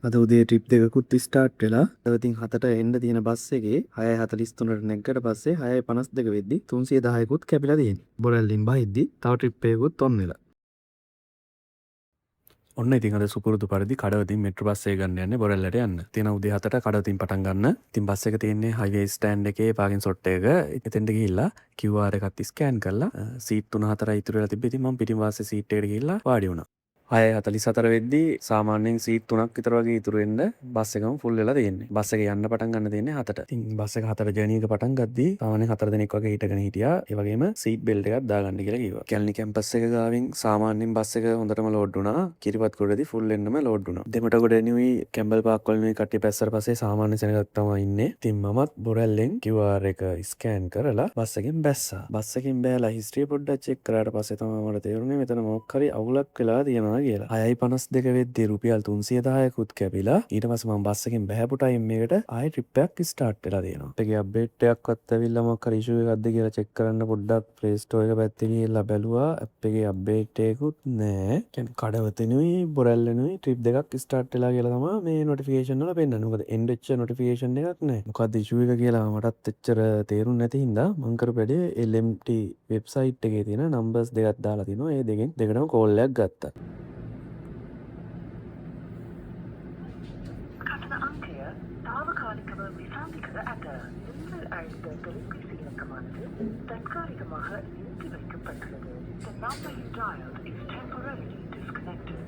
අද උදේ trip දෙකකුත් start වෙලා ඉතින් 7ට එන්න තියෙන බස් එකේ 6:43ට නැග්ගට පස්සේ 6:52 වෙද්දි 310කුත් කැපිලා තියෙනවා. බොරැල්ලින් බහිද්දි තව ට්‍රිප් එකකුත් ඔන් වෙලා. ඔන්න ඉතින් අද සුපුරුදු පරිදි කඩවතින් මෙට්‍රෝ බස් එක ගන්න යන්නේ බොරැල්ලට යන්න. තියෙන උදේ 7ට කඩවතින් පටන් ගන්න. ඉතින් බස් එක තියෙන්නේ හයිවේ ස්ටෑන්ඩ් එකේ පාකින් සොට් එක. එතෙන්ට ගිහිල්ලා QR එකත් ස්කෑන් කරලා සීට් 3-4යි ඉතුරු වෙලා තිබ්බ. ඉතින් මම පිටින් වාසේ සීට් එකට ගිහිල්ලා වාඩි වුණා. 6:44 වෙද්දී සාමාන්‍යයෙන් සීට් 3ක් විතර වගේ ඉතුරු වෙන්න බස් එකම ෆුල් වෙලා තියෙන්නේ. බස් එක යන්න පටන් ගන්න තියෙන්නේ 7ට. ඉතින් බස් එක 7 ජර්නි එක පටන් ගද්දී සාමාන්‍යයෙන් 4 දෙනෙක් වගේ හිටගෙන හිටියා. ඒ වගේම සීට් බෙල්ට් එකක් දාගන්න කියලා කිව්වා. කැලණි කැම්පස් එක ගාවින් සාමාන්‍යයෙන් බස් එක හොඳටම ලෝඩ් වුණා. කිරිපත්ගොඩදී ෆුල් වෙන්නම ලෝඩ් වුණා. දෙමටගොඩ එනුයි කැම්බල් පාක් වලින් කට්ටිය පැස්සට පස්සේ සාමාන්‍ය සෙනගක් තමයි ඉන්නේ. ඉතින් මමත් බොරැල්ලෙන් QR එක ස්කෑන් කරලා බස් එකෙන් බැස්සා. බස් එකෙන් බෑලා හිස්ට්‍රිය පොඩ්ඩක් චෙක් කරාට පස්සේ තමයි මට තේරුනේ මෙතන මොකක් හරි අවුලක් වෙලා තියෙනවා කියලා. 6:52 වෙද්දී රුපියල් 310කුත් කැපිලා ඊට පස්සේ මම බස් එකෙන් බහැපු ටයිම් එකට ආයෙ ට්‍රිප් එකක් ස්ටාර්ට් වෙලා තියෙනවා. ඒකේ අප්ඩේට් එකක්වත් ඇවිල්ලා මොකක් හරි ඉෂුව එකක්ද කියලා චෙක් කරන්න පොඩ්ඩක් ප්ලේ ස්ටෝර් එක පැත්තේ ගිහිල්ලා බැලුවා. ඇප් එකේ අප්ඩේට් එකකුත් නැහැ. කියන්නේ කඩවතිනුයි බොරැල්ලනුයි ට්‍රිප් දෙකක් ස්ටාර්ට් වෙලා කියලා තමයි මේ නොටිෆිකේෂන් වල පෙන්නන්නේ. මොකද එන්ඩ් වෙච්ච නොටිෆිකේෂන් එකක් නැහැ. මොකද්ද ඉෂුව එක කියලා මටත් එච්චර තේරුම් නැති හින්දා මම කරපු වැඩේ LMT වෙබ්සයිට් එකේ තියෙන නම්බර්ස් දෙකක් දාලා තිනවා. ඒ දෙකෙන් දෙකටම කෝල් එකක් ගත්තා. තාවකාලිකව විසාධි කර ඇත. இந்த அழைத்த தொலைபேசி இலக்கமானது தற்காலிகமாக நிறுத்தி வைக்கப்பட்டுள்ளது. The number you dialed is temporarily disconnected.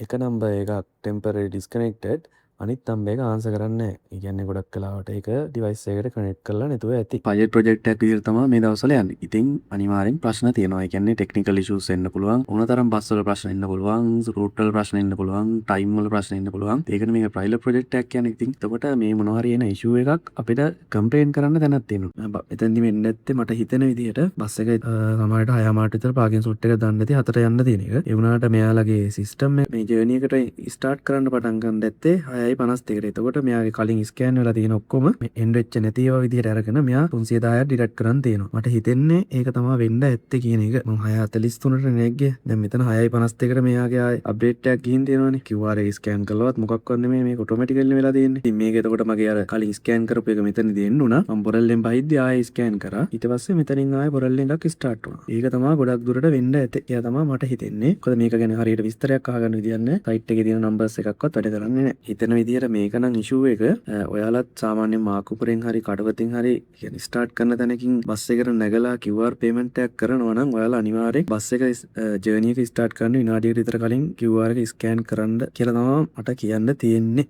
එක නම්බර් එකක් ටෙම්පරරි ඩිස්කනෙක්ටඩ් අනිත් නම්බර් එක ආන්සර් කරන්නේ නැහැ. ඒ කියන්නේ ගොඩක් වෙලාවට ඒක ඩිවයිස් එකකට කනෙක්ට් කරලා නැතුව ඇති. පයිලට් ප්‍රොජෙක්ට් එකක් විදිහට තමයි මේ දවස්වල යන්නේ. ඉතින් අනිවාර්යෙන් ප්‍රශ්න තියෙනවා. ඒ කියන්නේ ටෙක්නිකල් ඉෂුස් එන්න පුළුවන්. ඕනතරම් බස් වල ප්‍රශ්න එන්න පුළුවන්. රූට් වල ප්‍රශ්න එන්න පුළුවන්. ටයිම් වල ප්‍රශ්න එන්න පුළුවන්. ඒකනේ මේක පයිලට් ප්‍රොජෙක්ට් එකක් කියන්නේ. ඉතින් එතකොට මේ මොනවා හරි එන ඉෂුව එකක් අපිට කම්ප්ලේන් කරන්න දැනක් තියෙනවා. එතෙන්දි වෙන්නේ නැත්තේ මට හිතෙන විදිහට බස් එක සමහරට 6 මාට විතර පාකින් සොට් එක දාන්න නැති 4ට යන්න තියෙන එක. ඒ වුණාට මෙයාලගේ සිස්ටම් එක මේ ජර්නි එකට ස්ටාර්ට් කරන්න පටන් ගන්න දැත්තේ 6:52කට. එතකොට මෙයාගේ කලින් ස්කෑන් වෙලා තියෙන ඔක්කොම මේ එන්ඩ් වෙච්ච නැති ඒවා විදිහට අරගෙන මෙයා 310ක් ඩිලීට් කරන් තියෙනවා. මට හිතෙන්නේ ඒක තමයි වෙන්න ඇත්තේ කියන එක. මම 6:43ට නැග්ගේ. දැන් මෙතන 6:52කට මෙයාගේ ආයේ අප්ඩේට් එකක් ගිහින් තියෙනවානේ. QR එක ස්කෑන් කළවත් මොකක්වත් නෙමෙයි මේක ඔටෝමැටිකලි වෙලා තියෙන්නේ. ඉතින් මේක එතකොට මගේ අර කලින් ස්කෑන් කරපු එක මෙතනදී එන්න උනා. මම බොරැල්ලෙන් බහිද්දි ආයේ ස්කෑන් කරා. ඊට පස්සේ මෙතනින් ආයේ බොරැල්ලෙන් එකක් ස්ටාර්ට් වුණා. ඒක තමයි ගොඩක් දුරට වෙන්න ඇත්තේ. එයා තමයි මට හිතෙන්නේ. මොකද මේක ගැන හරියට විස්තරයක් අහගන්න විදියක් නැහැ. සයිට් එකේ තියෙන නම්බර්ස් එකක්වත් වැඩ කරන්නේ නැහැ. හිතෙන විදියට මේක නම් ඉෂුව එක ඔයාලත් සාමාන්‍යයෙන් මාකුපුරෙන් හරි කඩවතින් හරි කියන්නේ ස්ටාර්ට් කරන තැනකින් බස් එකට නැගලා QR පේමන්ට් එකක් කරනවා නම් ඔයාලා අනිවාර්යෙන් බස් එක ජර්නි එක ස්ටාර්ට් කරන්න විනාඩියකට විතර කලින් QR එක ස්කෑන් කරන්න කියලා තමයි මට කියන්න තියෙන්නේ.